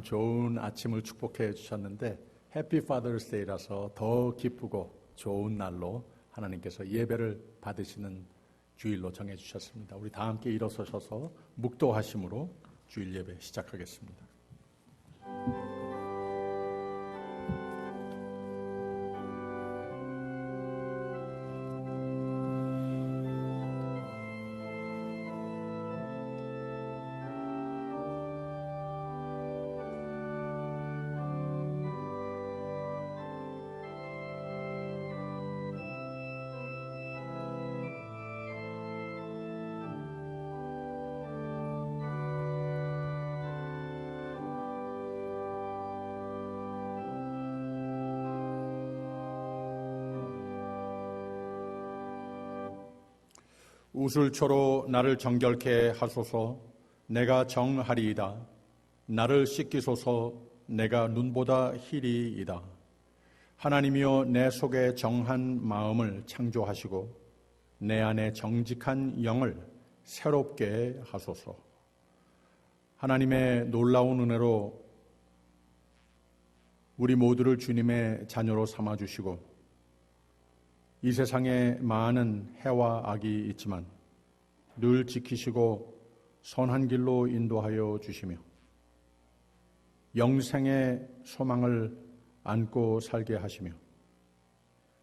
좋은 아침을 축복해 주셨는데 해피 파더스 데이라서 더 기쁘고 좋은 날로 하나님께서 예배를 받으시는 주일로 정해 주셨습니다. 우리 다 함께 일어서셔서 묵도하심으로 주일 예배 시작하겠습니다. 우슬초로 나를 정결케 하소서. 내가 정하리이다. 나를 씻기소서. 내가 눈보다 희리이다. 하나님이여, 내 속에 정한 마음을 창조하시고 내 안에 정직한 영을 새롭게 하소서. 하나님의 놀라운 은혜로 우리 모두를 주님의 자녀로 삼아주시고 이 세상에 많은 해와 악이 있지만 늘 지키시고 선한 길로 인도하여 주시며 영생의 소망을 안고 살게 하시며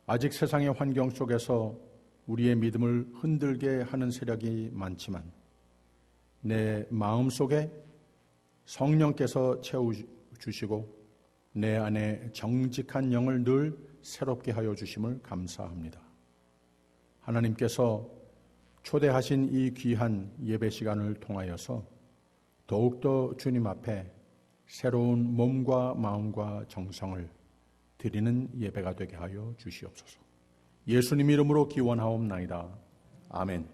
아직 세상의 환경 속에서 우리의 믿음을 흔들게 하는 세력이 많지만 내 마음속에 성령께서 채워주시고 내 안에 정직한 영을 늘 새롭게 하여 주심을 감사합니다. 하나님께서 초대하신 이 귀한 예배 시간을 통하여서 더욱더 주님 앞에 새로운 몸과 마음과 정성을 드리는 예배가 되게 하여 주시옵소서. 예수님 이름으로 기원하옵나이다. 아멘.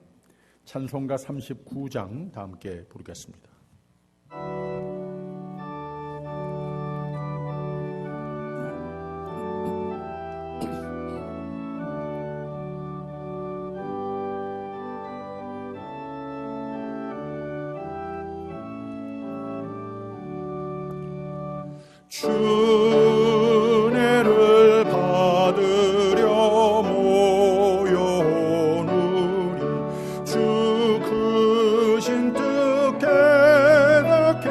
찬송가 39장 다 함께 부르겠습니다. 은혜를 받으려 모여온 우리 주 크신 뜻 깨닫게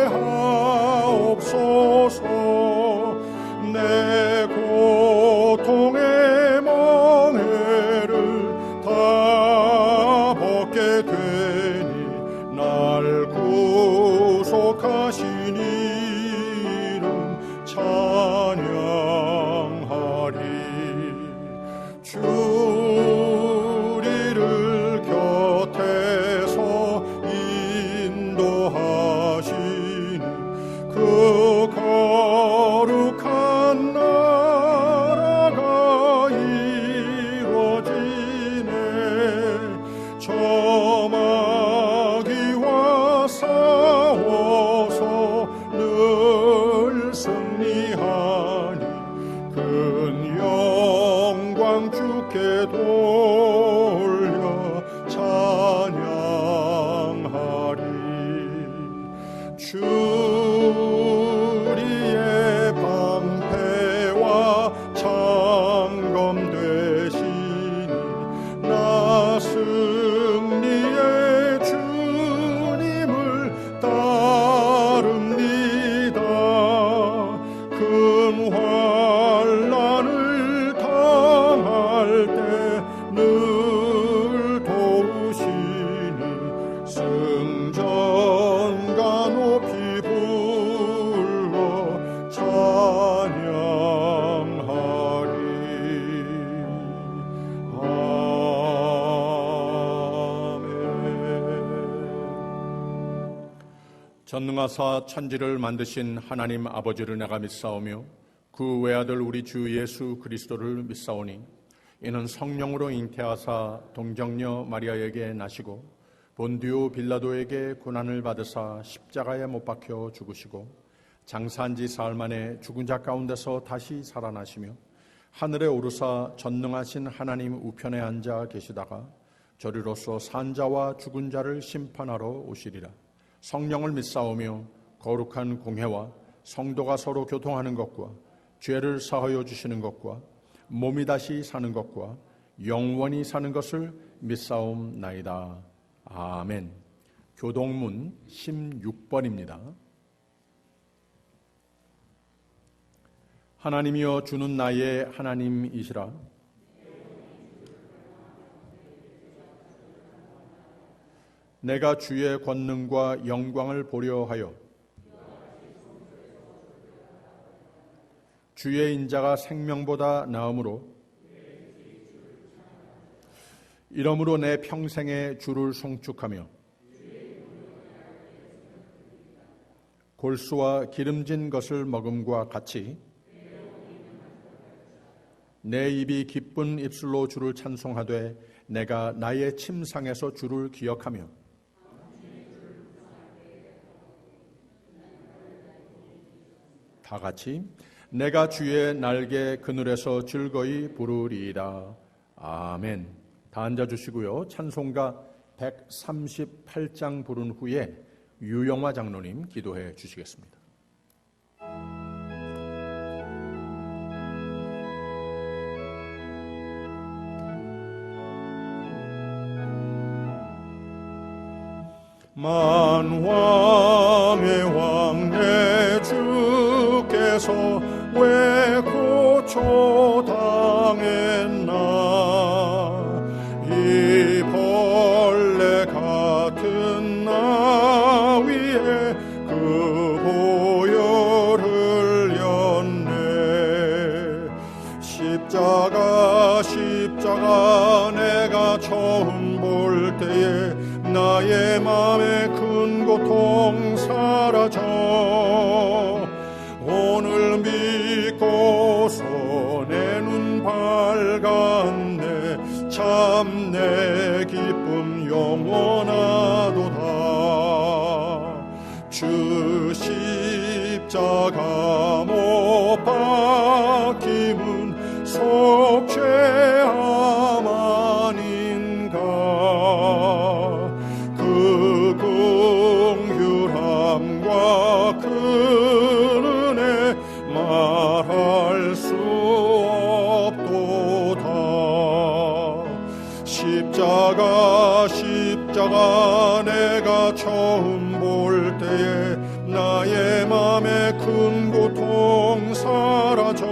하옵소서. 내 고통의 멍에를 다 벗게 되니 날 구속하시니 찬양하리. 주 우리를 곁에서 인도하시니 그 거룩한 나라가 이루어지네. 저마귀와 싸워서 늘 승리하니 큰 영광 주께 돌려 찬양하리. 주 우리의 방패와 창검 되시니 나 승리의 주님을 따릅니다. 큰 환난을 당할 때 늘 도우시니 승전가 높이 불러 찬양하리. 아멘. 전능하사 천지를 만드신 하나님 아버지를 내가 믿사오며 그 외아들 우리 주 예수 그리스도를 믿사오니 이는 성령으로 잉태하사 동정녀 마리아에게 나시고 본디오 빌라도에게 고난을 받으사 십자가에 못 박혀 죽으시고 장사한 지 사흘 만에 죽은 자 가운데서 다시 살아나시며 하늘에 오르사 전능하신 하나님 우편에 앉아 계시다가 저리로서 산 자와 죽은 자를 심판하러 오시리라. 성령을 믿사오며 거룩한 공회와 성도가 서로 교통하는 것과 죄를 사하여 주시는 것과 몸이 다시 사는 것과 영원히 사는 것을 믿사옵나이다. 아멘. 교동문 16번입니다. 하나님이여 주는 나의 하나님이시라. 내가 주의 권능과 영광을 보려 하여 주의 인자가 생명보다 나음으로 이러므로 내 평생에 주를 송축하며 골수와 기름진 것을 먹음과 같이 내 입이 기쁜 입술로 주를 찬송하되 내가 나의 침상에서 주를 기억하며 다 같이 내가 주의 날개 그늘에서 즐거이 부르리이다. 아멘. 다 앉아주시고요. 찬송가 138장 부른 후에 유영화 장로님 기도해 주시겠습니다. 만왕의 왕 내 주께서 왜 고초당했나. 이 벌레 같은 나 위에 그 보혈을 흘렸네. 십자가 내가 처음 볼 때에 나의 맘에 큰 고통 사라져. 오늘 믿고서 내 눈 밝았네. 참 내 기쁨 영원하도다. 주 십자가 못 박힘은 속죄함 아닌가. 그 긍휼함과 그 은혜 말할 수 없도다. 십자가 내가 처음 볼 때에 나의 맘에 큰 고통 사라져.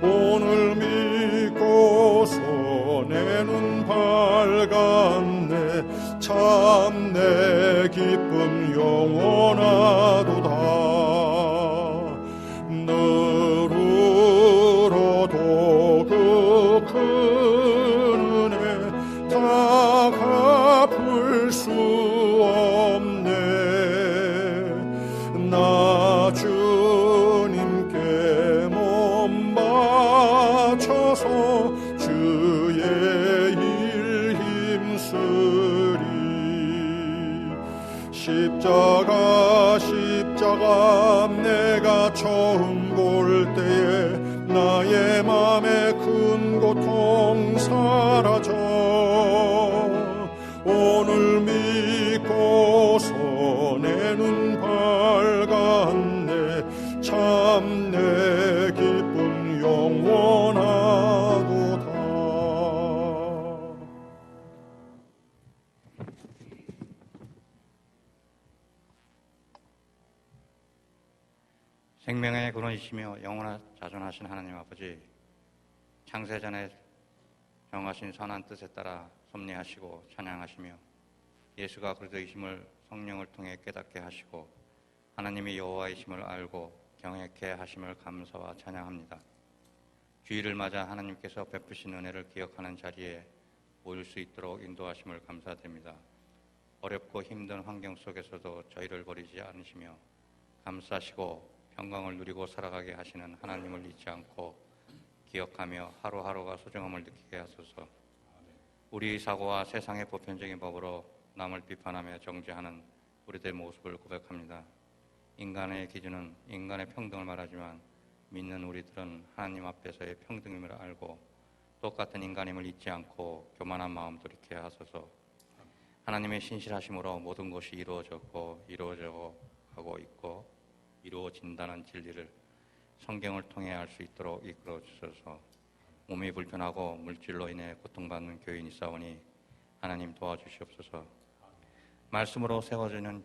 오늘 믿고서 내 눈 밝았네. 참 내 기쁨 영원하도다. 너로도 그 큰 은혜 다 갚을 수 없네. 나 주님께 몸 바쳐서 주의 일 힘쓰리. 십자가 내가 처음 볼 때에 나의 맘에 큰 고통 사라져. 오늘 믿고서 내 눈 밝았네. 참 내 기쁨 영원하도다. 생명의 근원이시며 영원하 자존하신 하나님 아버지, 창세전에 정하신 선한 뜻에 따라 섭리하시고 찬양하시며 예수가 그리스도이심을 성령을 통해 깨닫게 하시고 하나님이 여호와이심을 알고 경외케 하심을 감사와 찬양합니다. 주일을 맞아 하나님께서 베푸신 은혜를 기억하는 자리에 모일 수 있도록 인도하심을 감사드립니다. 어렵고 힘든 환경 속에서도 저희를 버리지 않으시며 감싸시고 평강을 누리고 살아가게 하시는 하나님을 잊지 않고 기억하며 하루하루가 소중함을 느끼게 하소서. 우리 사고와 세상의 보편적인 법으로 남을 비판하며 정죄하는 우리들의 모습을 고백합니다. 인간의 기준은 인간의 평등을 말하지만 믿는 우리들은 하나님 앞에서의 평등임을 알고 똑같은 인간임을 잊지 않고 교만한 마음 돌이켜 하소서. 하나님의 신실하심으로 모든 것이 이루어졌고 이루어져 가고 있고 이루어진다는 진리를 성경을 통해 알 수 있도록 이끌어 주셔서 몸이 불편하고 물질로 인해 고통받는 교인이 있사오니 하나님 도와주시옵소서. 말씀으로 세워지는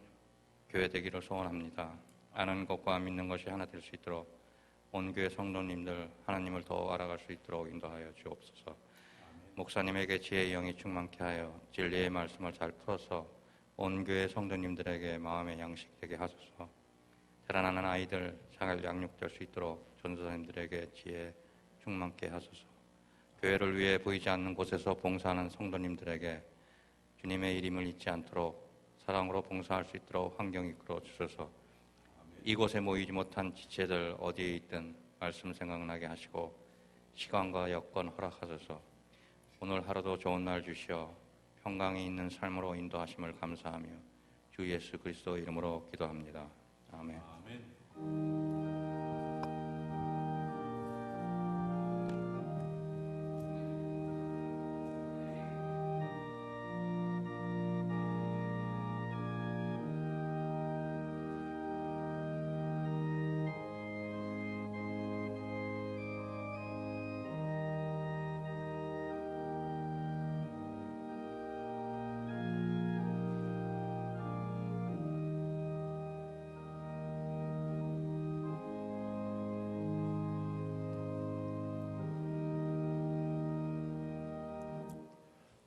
교회 되기를 소원합니다. 아는 것과 믿는 것이 하나 될 수 있도록 온 교회 성도님들 하나님을 더 알아갈 수 있도록 인도하여 주옵소서. 목사님에게 지혜의 영이 충만케 하여 진리의 말씀을 잘 풀어서 온 교회 성도님들에게 마음의 양식 되게 하소서. 자라나는 아이들 잘 양육될 수 있도록 전도사님들에게 지혜 충만케 하소서. 교회를 위해 보이지 않는 곳에서 봉사하는 성도님들에게 주님의 이름을 잊지 않도록 사랑으로 봉사할 수 있도록 환경 이끌어 주셔서 이곳에 모이지 못한 지체들 어디에 있든 말씀 생각나게 하시고 시간과 여건 허락하소서. 오늘 하루도 좋은 날 주시어 평강이 있는 삶으로 인도하심을 감사하며 주 예수 그리스도 이름으로 기도합니다. 아멘.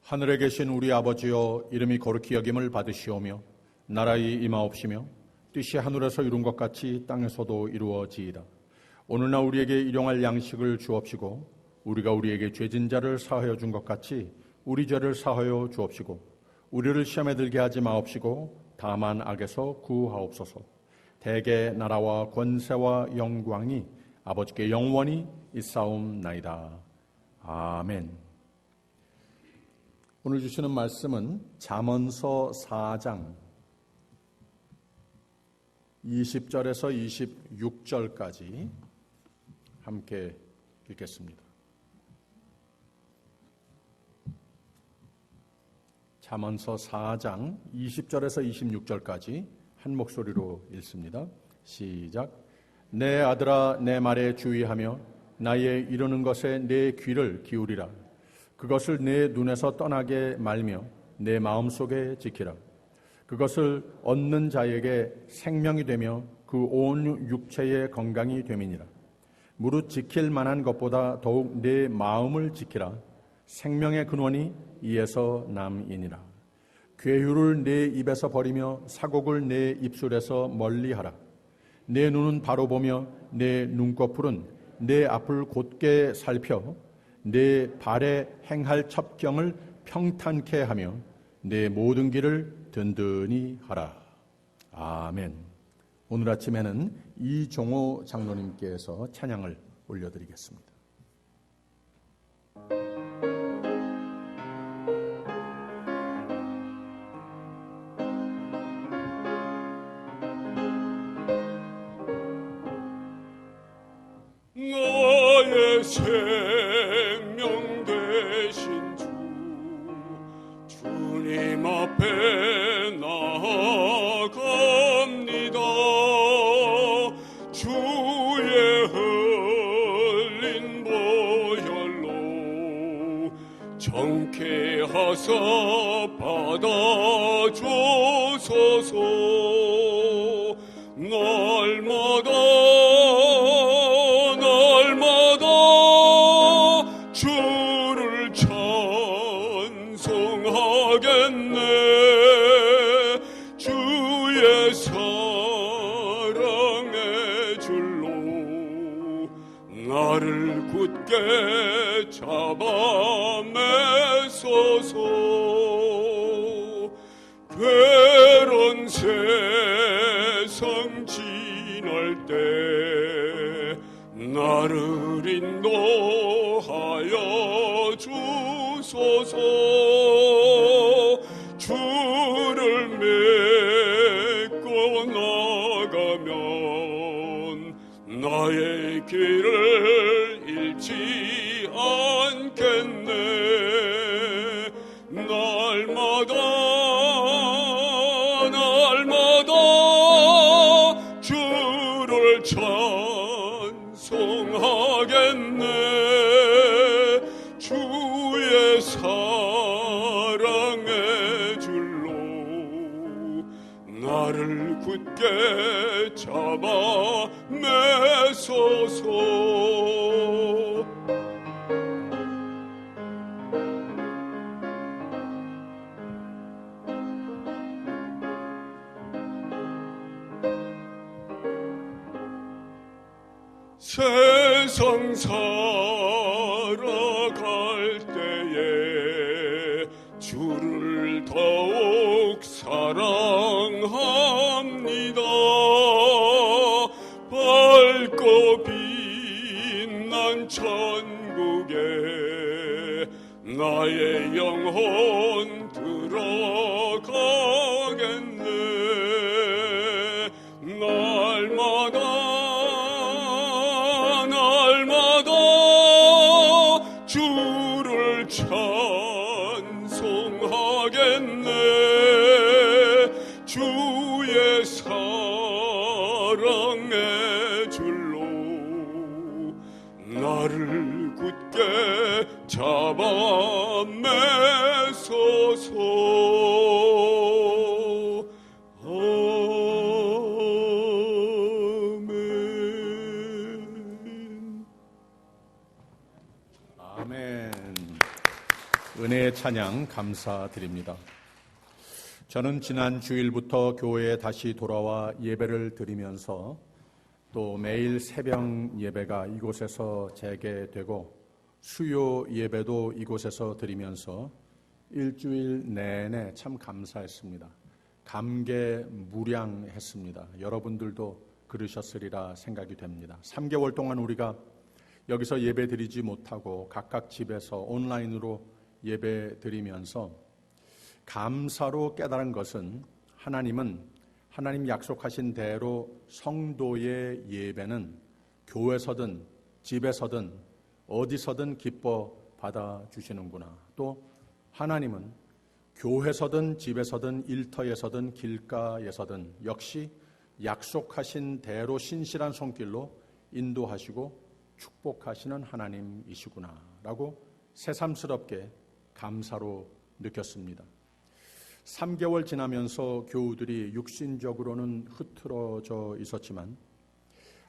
하늘에 계신 우리 아버지여, 이름이 거룩히 여김을 받으시오며 나라의 임하옵시며 뜻이 하늘에서 이룬 것 같이 땅에서도 이루어지이다. 오늘날 우리에게 일용할 양식을 주옵시고 우리가 우리에게 죄진 자를 사하여 준 것 같이 우리 죄를 사하여 주옵시고 우리를 시험에 들게 하지 마옵시고 다만 악에서 구하옵소서. 대개 나라와 권세와 영광이 아버지께 영원히 있사옵나이다. 아멘. 오늘 주시는 말씀은 잠언서 4장 20절에서 26절까지 함께 읽겠습니다. 잠언서 4장 20절에서 26절까지 한 목소리로 읽습니다. 시작. 내 아들아, 내 말에 주의하며 나의 이르는 것에 내 귀를 기울이라. 그것을 내 눈에서 떠나게 말며 내 마음속에 지키라. 그것을 얻는 자에게 생명이 되며 그 온 육체의 건강이 됨이니라. 무릇 지킬 만한 것보다 더욱 내 마음을 지키라. 생명의 근원이 이에서 남이니라. 괴휴를 내 입에서 버리며 사곡을 내 입술에서 멀리하라. 내 눈은 바로 보며 내 눈꺼풀은 내 앞을 곧게 살펴 내 발에 행할 첩경을 평탄케 하며 내 모든 길을 든든히 하라. 아멘. 오늘 아침에는 이종호 장로님께서 찬양을 올려드리겠습니다. 나의 생명 되신 주, 주님 앞에 나아갑니다. 주의 흘린 보혈로 정케 하사 받아주소서. 날마다 주를 찬송하겠네. 주의 사랑의 줄로 나를 굳게 잡아 매소서. 괴로운 세상 지날 때 나를 인도하여 주소서. 주를 믿고 나가면 나의 길을 잃지 않겠네. 날마다 찬송하겠네. 주의 사랑의 줄로 나를 굳게 잡아 매소서. 세상 살아갈 때에 주를 더욱 사랑합니다. 밝고 빛난 천국에 나의 영혼 들어가겠네. 날마다 주를 찬송하겠네. 주의 사랑의 줄로 나를 굳게 잡아 매소서. 아멘. 은혜의 찬양 감사드립니다. 저는 지난 주일부터 교회에 다시 돌아와 예배를 드리면서 또 매일 새벽 예배가 이곳에서 재개되고 수요 예배도 이곳에서 드리면서 일주일 내내 참 감사했습니다. 감개무량했습니다. 여러분들도 그러셨으리라 생각이 됩니다. 3개월 동안 우리가 여기서 예배 드리지 못하고 각각 집에서 온라인으로 예배 드리면서 감사로 깨달은 것은 하나님 약속하신 대로 성도의 예배는 교회서든 집에서든 어디서든 기뻐 받아주시는구나. 또 하나님은 교회서든 집에서든 일터에서든 길가에서든 역시 약속하신 대로 신실한 손길로 인도하시고 축복하시는 하나님이시구나 라고 새삼스럽게 감사로 느꼈습니다. 3개월 지나면서 교우들이 육신적으로는 흐트러져 있었지만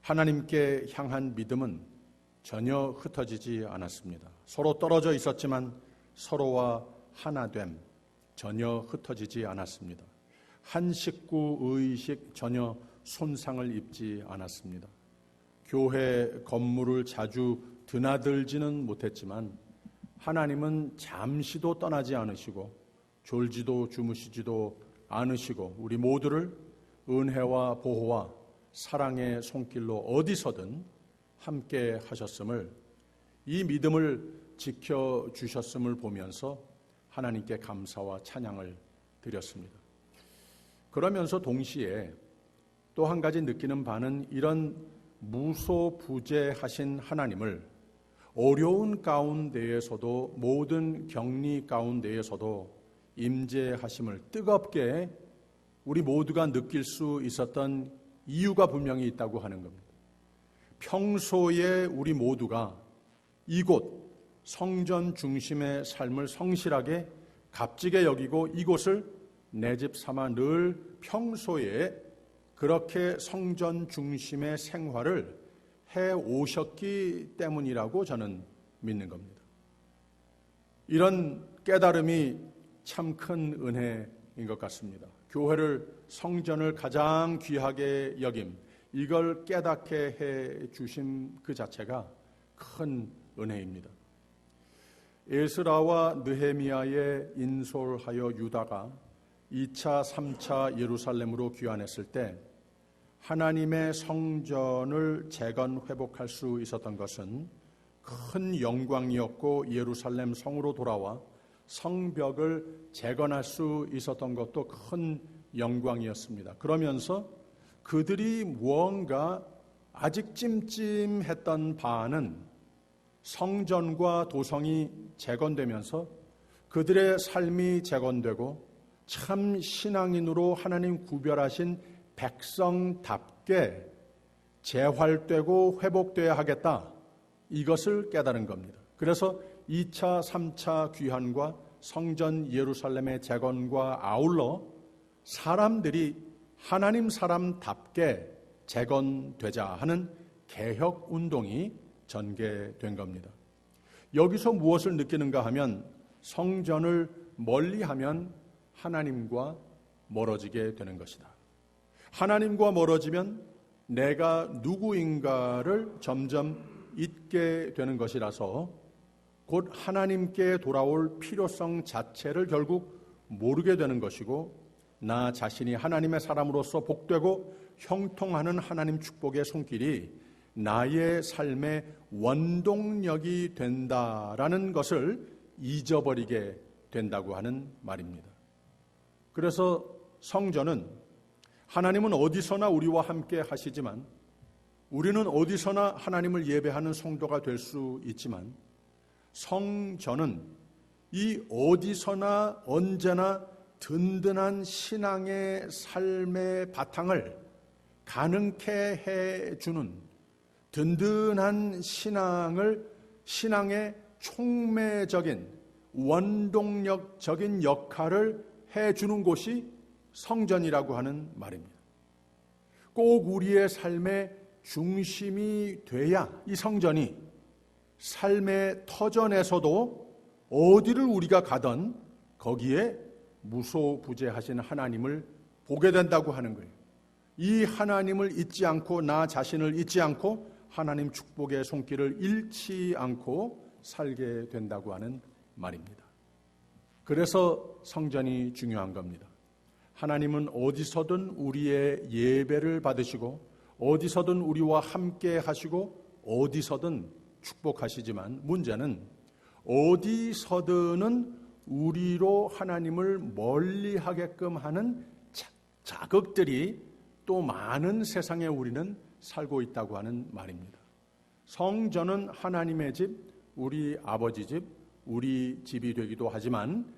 하나님께 향한 믿음은 전혀 흩어지지 않았습니다. 서로 떨어져 있었지만 서로와 하나됨 전혀 흩어지지 않았습니다. 한 식구 의식 전혀 손상을 입지 않았습니다. 교회 건물을 자주 드나들지는 못했지만 하나님은 잠시도 떠나지 않으시고 졸지도 주무시지도 않으시고 우리 모두를 은혜와 보호와 사랑의 손길로 어디서든 함께 하셨음을, 이 믿음을 지켜주셨음을 보면서 하나님께 감사와 찬양을 드렸습니다. 그러면서 동시에 또 한 가지 느끼는 바는 이런 무소부재하신 하나님을 어려운 가운데에서도 모든 격리 가운데에서도 임재하심을 뜨겁게 우리 모두가 느낄 수 있었던 이유가 분명히 있다고 하는 겁니다. 평소에 우리 모두가 이곳 성전 중심의 삶을 성실하게 값지게 여기고 이곳을 내 집 삼아 늘 평소에 그렇게 성전 중심의 생활을 해 오셨기 때문이라고 저는 믿는 겁니다. 이런 깨달음이 참 큰 은혜인 것 같습니다. 교회를, 성전을 가장 귀하게 여김, 이걸 깨닫게 해 주심 그 자체가 큰 은혜입니다. 에스라와 느헤미야에 인솔하여 유다가 2차, 3차 예루살렘으로 귀환했을 때 하나님의 성전을 재건 회복할 수 있었던 것은 큰 영광이었고, 예루살렘 성으로 돌아와 성벽을 재건할 수 있었던 것도 큰 영광이었습니다. 그러면서 그들이 무언가 아직 찜찜했던 바는 성전과 도성이 재건되면서 그들의 삶이 재건되고 참 신앙인으로 하나님 구별하신 백성답게 재활되고 회복되어야 하겠다. 이것을 깨달은 겁니다. 그래서 2차, 3차 귀환과 성전 예루살렘의 재건과 아울러 사람들이 하나님 사람답게 재건되자 하는 개혁 운동이 전개된 겁니다. 여기서 무엇을 느끼는가 하면 성전을 멀리하면 하나님과 멀어지게 되는 것이다. 하나님과 멀어지면 내가 누구인가를 점점 잊게 되는 것이라서 곧 하나님께 돌아올 필요성 자체를 결국 모르게 되는 것이고 나 자신이 하나님의 사람으로서 복되고 형통하는 하나님 축복의 손길이 나의 삶의 원동력이 된다라는 것을 잊어버리게 된다고 하는 말입니다. 그래서 성전은 하나님은 어디서나 우리와 함께 하시지만 우리는 어디서나 하나님을 예배하는 성도가 될 수 있지만 성전은 이 어디서나 언제나 든든한 신앙의 삶의 바탕을 가능케 해주는 든든한 신앙의 촉매적인 원동력적인 역할을 해주는 곳이 성전이라고 하는 말입니다. 꼭 우리의 삶의 중심이 돼야 이 성전이 삶의 터전에서도 어디를 우리가 가든 거기에 무소부재하신 하나님을 보게 된다고 하는 거예요. 이 하나님을 잊지 않고 나 자신을 잊지 않고 하나님 축복의 손길을 잃지 않고 살게 된다고 하는 말입니다. 그래서 성전이 중요한 겁니다. 하나님은 어디서든 우리의 예배를 받으시고 어디서든 우리와 함께 하시고 어디서든 축복하시지만 문제는 어디서든은 우리로 하나님을 멀리하게끔 하는 자극들이 또 많은 세상에 우리는 살고 있다고 하는 말입니다. 성전은 하나님의 집, 우리 아버지 집, 우리 집이 되기도 하지만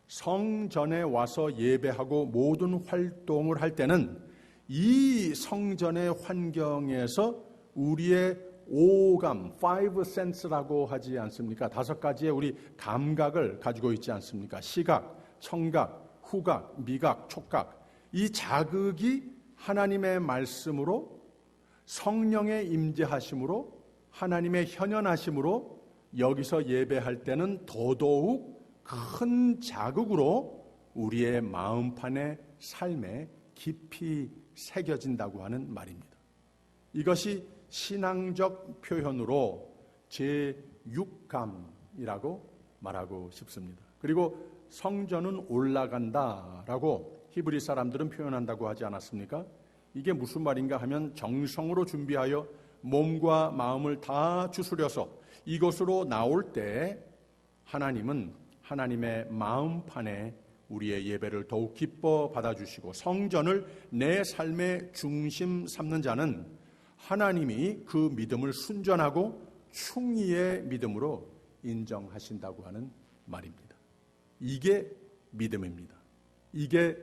성전에 와서 예배하고 모든 활동을 할 때는 이 성전의 환경에서 우리의 오감, five sense라고 하지 않습니까? 5가지의 우리 감각을 가지고 있지 않습니까? 시각, 청각, 후각, 미각, 촉각. 이 자극이 하나님의 말씀으로 성령의 임재하심으로 하나님의 현현하심으로 여기서 예배할 때는 더더욱 큰 자극으로 우리의 마음판의 삶에 깊이 새겨진다고 하는 말입니다. 이것이 신앙적 표현으로 제6감이라고 말하고 싶습니다. 그리고 성전은 올라간다라고 히브리 사람들은 표현한다고 하지 않았습니까? 이게 무슨 말인가 하면 정성으로 준비하여 몸과 마음을 다 주스려서 이곳으로 나올 때 하나님은 하나님의 마음판에 우리의 예배를 더욱 기뻐 받아주시고 성전을 내 삶의 중심 삼는 자는 하나님이 그 믿음을 순전하고 충의의 믿음으로 인정하신다고 하는 말입니다. 이게 믿음입니다. 이게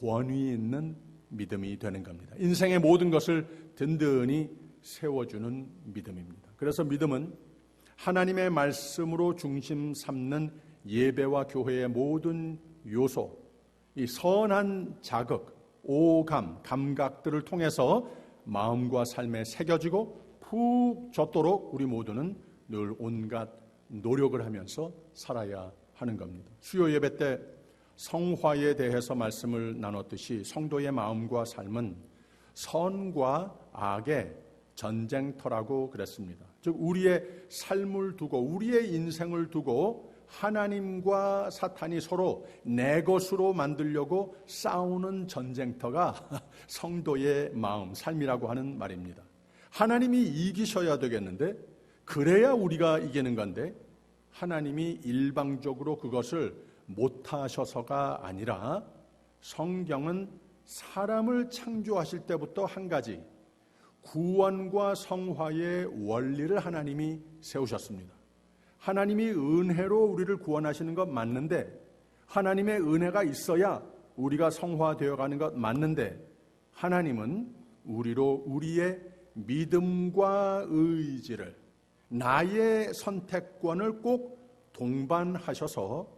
권위 있는 믿음이 되는 겁니다. 인생의 모든 것을 든든히 세워주는 믿음입니다. 그래서 믿음은 하나님의 말씀으로 중심 삼는 예배와 교회의 모든 요소, 이 선한 자극, 오감, 감각들을 통해서 마음과 삶에 새겨지고 푹 젖도록 우리 모두는 늘 온갖 노력을 하면서 살아야 하는 겁니다. 수요 예배 때 성화에 대해서 말씀을 나눴듯이 성도의 마음과 삶은 선과 악의 전쟁터라고 그랬습니다. 즉 우리의 삶을 두고 우리의 인생을 두고 하나님과 사탄이 서로 내 것으로 만들려고 싸우는 전쟁터가 성도의 마음, 삶이라고 하는 말입니다. 하나님이 이기셔야 되겠는데 그래야 우리가 이기는 건데 하나님이 일방적으로 그것을 못하셔서가 아니라 성경은 사람을 창조하실 때부터 한 가지 구원과 성화의 원리를 하나님이 세우셨습니다. 하나님이 은혜로 우리를 구원하시는 것 맞는데 하나님의 은혜가 있어야 우리가 성화되어 가는 것 맞는데 하나님은 우리로 우리의 믿음과 의지를, 나의 선택권을 꼭 동반하셔서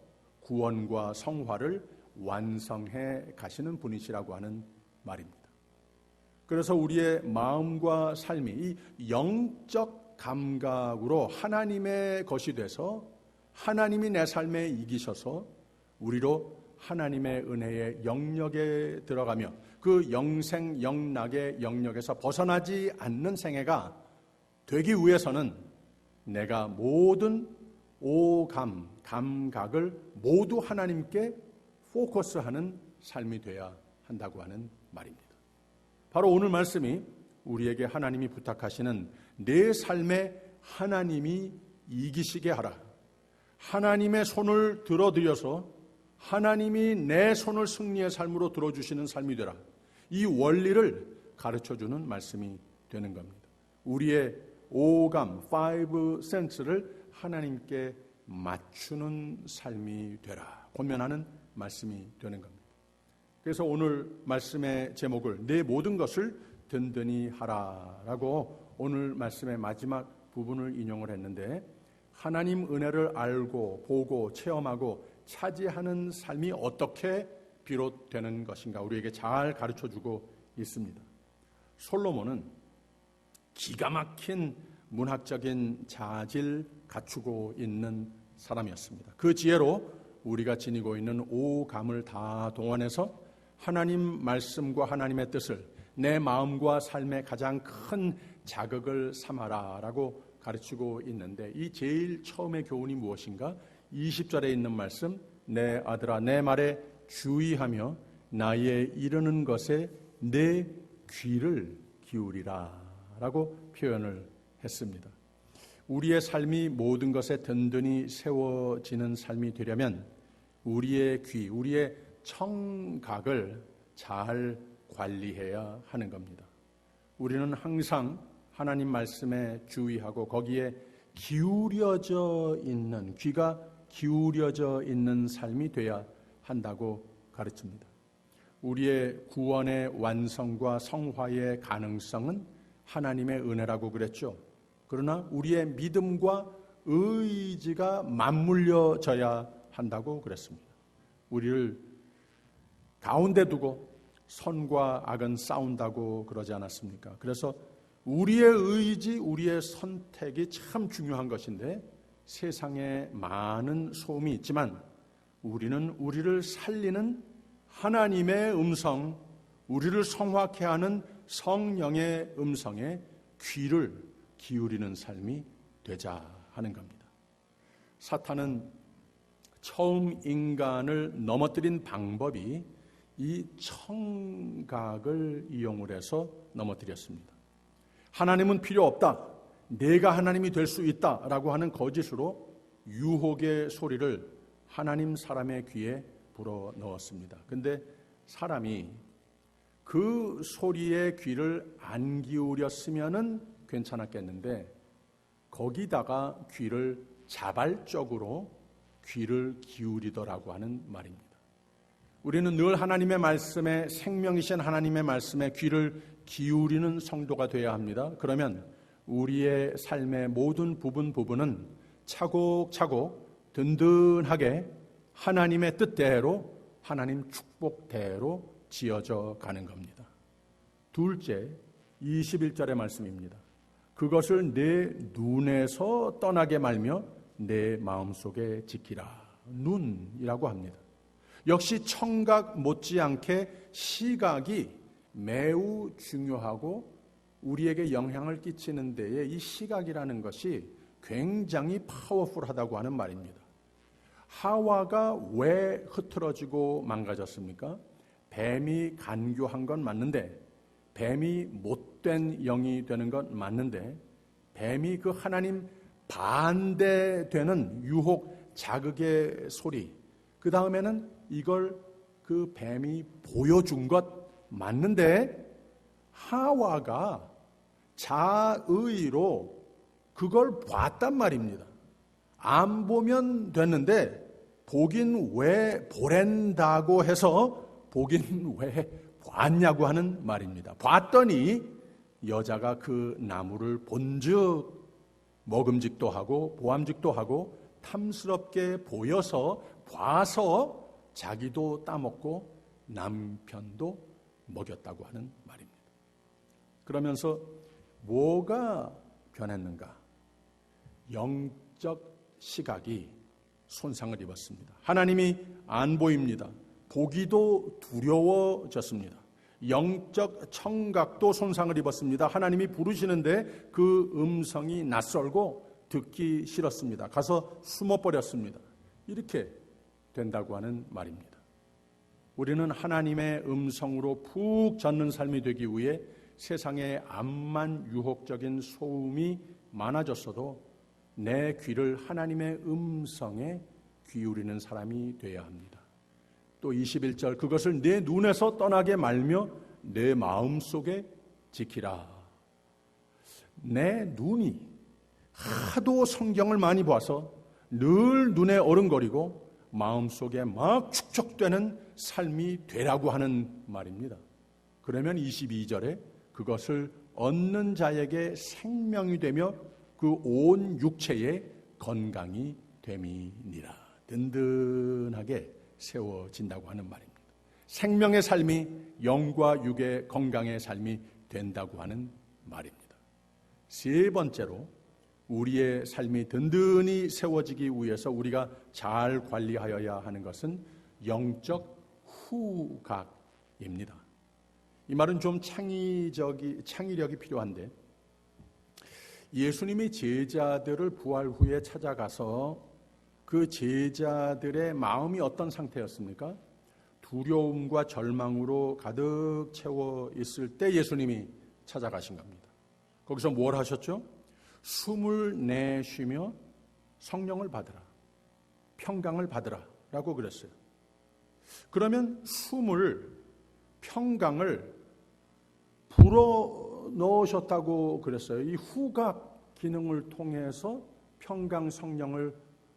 구원과 성화를 완성해 가시는 분이시라고 하는 말입니다. 그래서 우리의 마음과 삶이 이 영적 감각으로 하나님의 것이 돼서 하나님이 내 삶에 이기셔서 우리로 하나님의 은혜의 영역에 들어가며 그 영생 영락의 영역에서 벗어나지 않는 생애가 되기 위해서는 내가 모든 오감, 감각을 모두 하나님께 포커스하는 삶이 되어야 한다고 하는 말입니다. 바로 오늘 말씀이 우리에게 하나님이 부탁하시는 내 삶에 하나님이 이기시게 하라. 하나님의 손을 들어드려서 하나님이 내 손을 승리의 삶으로 들어주시는 삶이 되라. 이 원리를 가르쳐주는 말씀이 되는 겁니다. 우리의 오감, five sense를 하나님께 맞추는 삶이 되라. 권면하는 말씀이 되는 겁니다. 그래서 오늘 말씀의 제목을 내 모든 것을 든든히 하라라고 오늘 말씀의 마지막 부분을 인용을 했는데, 하나님 은혜를 알고 보고 체험하고 차지하는 삶이 어떻게 비롯되는 것인가 우리에게 잘 가르쳐주고 있습니다. 솔로몬은 기가 막힌 문학적인 자질 갖추고 있는 사람이었습니다. 그 지혜로 우리가 지니고 있는 오감을 다 동원해서 하나님 말씀과 하나님의 뜻을 내 마음과 삶의 가장 큰 자극을 삼아라라고 가르치고 있는데, 이 제일 처음의 교훈이 무엇인가? 20절에 있는 말씀, 내 아들아 내 말에 주의하며 나의 이르는 것에 내 귀를 기울이라 라고 표현을 했습니다. 우리의 삶이 모든 것에 든든히 세워지는 삶이 되려면 우리의 귀, 우리의 청각을 잘 관리해야 하는 겁니다. 우리는 항상 하나님 말씀에 주의하고 거기에 기울여져 있는, 귀가 기울여져 있는 삶이 돼야 한다고 가르칩니다. 우리의 구원의 완성과 성화의 가능성은 하나님의 은혜라고 그랬죠. 그러나 우리의 믿음과 의지가 맞물려져야 한다고 그랬습니다. 우리를 가운데 두고 선과 악은 싸운다고 그러지 않았습니까? 그래서 우리의 의지, 우리의 선택이 참 중요한 것인데, 세상에 많은 소음이 있지만 우리는 우리를 살리는 하나님의 음성, 우리를 성화케 하는 성령의 음성에 귀를 기울이는 삶이 되자 하는 겁니다. 사탄은 처음 인간을 넘어뜨린 방법이 이 청각을 이용을 해서 넘어뜨렸습니다. 하나님은 필요 없다, 내가 하나님이 될 수 있다라고 하는 거짓으로 유혹의 소리를 하나님 사람의 귀에 불어 넣었습니다. 그런데 사람이 그 소리에 귀를 안 기울였으면은 괜찮았겠는데, 거기다가 귀를 자발적으로 귀를 기울이더라고 하는 말입니다. 우리는 늘 하나님의 말씀에, 생명이신 하나님의 말씀에 귀를 기울이는 성도가 되어야 합니다. 그러면 우리의 삶의 모든 부분은 차곡차곡 든든하게 하나님의 뜻대로, 하나님 축복대로 지어져 가는 겁니다. 둘째, 21절의 말씀입니다. 그것을 내 눈에서 떠나게 말며 내 마음속에 지키라. 눈이라고 합니다. 역시 청각 못지않게 시각이 매우 중요하고 우리에게 영향을 끼치는 데에 이 시각이라는 것이 굉장히 파워풀하다고 하는 말입니다. 하와가 왜 흐트러지고 망가졌습니까? 뱀이 간교한 건 맞는데, 뱀이 못된 영이 되는 건 맞는데, 뱀이 그 하나님 반대되는 유혹, 자극의 소리, 그 다음에는 이걸 그 뱀이 보여준 것 맞는데, 하와가 자의로 그걸 봤단 말입니다. 안 보면 됐는데 보긴 왜 보랜다고 해서 보긴 왜 봤냐고 하는 말입니다. 봤더니 여자가 그 나무를 본즉 먹음직도 하고 보암직도 하고 탐스럽게 보여서 봐서 자기도 따먹고 남편도 먹였다고 하는 말입니다. 그러면서 뭐가 변했는가? 영적 시각이 손상을 입었습니다. 하나님이 안 보입니다. 보기도 두려워졌습니다. 영적 청각도 손상을 입었습니다. 하나님이 부르시는데 그 음성이 낯설고 듣기 싫었습니다. 가서 숨어버렸습니다. 이렇게 된다고 하는 말입니다. 우리는 하나님의 음성으로 푹 젖는 삶이 되기 위해 세상에 암만 유혹적인 소음이 많아졌어도 내 귀를 하나님의 음성에 기울이는 사람이 되어야 합니다. 또 21절 그것을 내 눈에서 떠나게 말며 내 마음속에 지키라. 내 눈이 하도 성경을 많이 봐서 늘 눈에 어른거리고 마음속에 막 축적되는 삶이 되라고 하는 말입니다. 그러면 22절에 그것을 얻는 자에게 생명이 되며 그 온 육체에 건강이 됨이니라. 든든하게 세워진다고 하는 말입니다. 생명의 삶이 영과 육의 건강의 삶이 된다고 하는 말입니다. 세 번째로 우리의 삶이 든든히 세워지기 위해서 우리가 잘 관리하여야 하는 것은 영적 후각입니다. 이 말은 좀 창의력이 필요한데 예수님이 제자들을 부활 후에 찾아가서 그 제자들의 마음이 어떤 상태였습니까? 두려움과 절망으로 가득 채워 있을 때 예수님이 찾아가신 겁니다. 거기서 뭘 하셨죠? 숨을 내쉬며 성령을 받으라, 평강을 받으라 라고 그랬어요. 그러면 숨을, 평강을 불어넣으셨다고 그랬어요. 이 후각 기능을 통해서 평강 성령을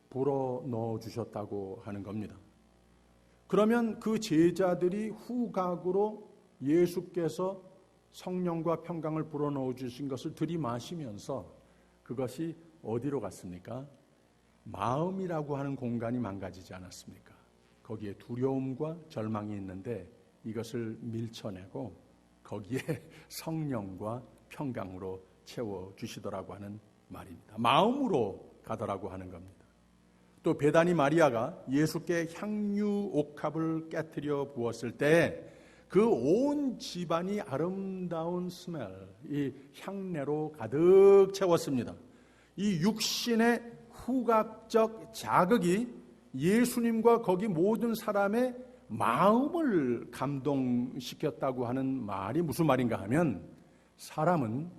불어넣어 주셨다고 하는 겁니다. 그러면 그 제자들이 후각으로 예수께서 성령과 평강을 불어넣어 주신 것을 들이마시면서 그것이 어디로 갔습니까? 마음이라고 하는 공간이 망가지지 않았습니까? 거기에 두려움과 절망이 있는데 이것을 밀쳐내고 거기에 성령과 평강으로 채워주시더라고 하는 말입니다. 마음으로 가더라고 하는 겁니다. 또 베다니 마리아가 예수께 향유 옥합을 깨뜨려 부었을 때 그 온 집안이 아름다운 스멜, 이 향내로 가득 채웠습니다. 이 육신의 후각적 자극이 예수님과 거기 모든 사람의 마음을 감동시켰다고 하는 말이 무슨 말인가 하면 사람은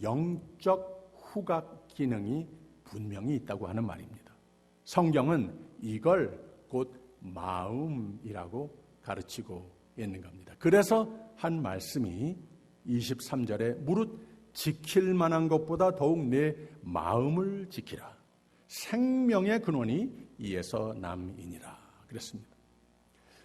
영적 후각 기능이 분명히 있다고 하는 말입니다. 성경은 이걸 곧 마음이라고 가르치고 있는 겁니다. 그래서 한 말씀이 23절에 무릇 지킬 만한 것보다 더욱 내 마음을 지키라. 생명의 근원이 이에서 남이니라 그랬습니다.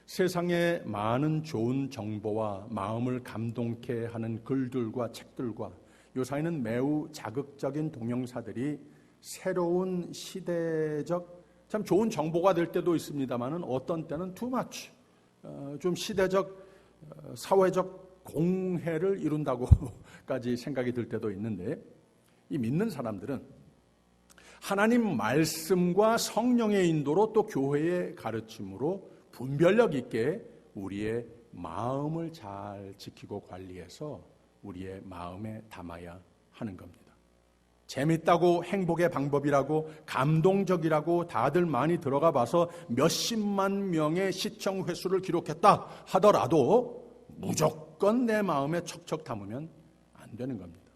세상에 많은 좋은 정보와 마음을 감동케 하는 글들과 책들과 요사이는 매우 자극적인 동영사들이 새로운 시대적 참 좋은 정보가 될 때도 있습니다만은 어떤 때는 too much 좀 시대적 사회적 공해를 이룬다고까지 생각이 들 때도 있는데 이 믿는 사람들은 하나님 말씀과 성령의 인도로 또 교회의 가르침으로 분별력 있게 우리의 마음을 잘 지키고 관리해서 우리의 마음에 담아야 하는 겁니다. 재밌다고 행복의 방법이라고 감동적이라고 다들 많이 들어가 봐서 몇십만 명의 시청 횟수를 기록했다 하더라도 무조건 내 마음에 척척 담으면 안 되는 겁니다.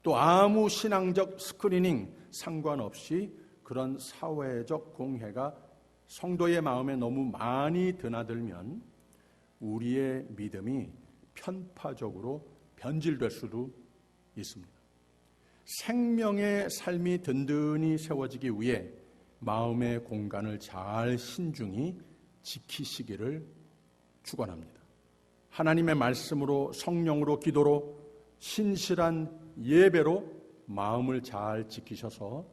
또 아무 신앙적 스크리닝 상관없이 그런 사회적 공해가 성도의 마음에 너무 많이 드나들면 우리의 믿음이 편파적으로 변질될 수도 있습니다. 생명의 삶이 든든히 세워지기 위해 마음의 공간을 잘 신중히 지키시기를 축원합니다. 하나님의 말씀으로 성령으로 기도로 신실한 예배로 마음을 잘 지키셔서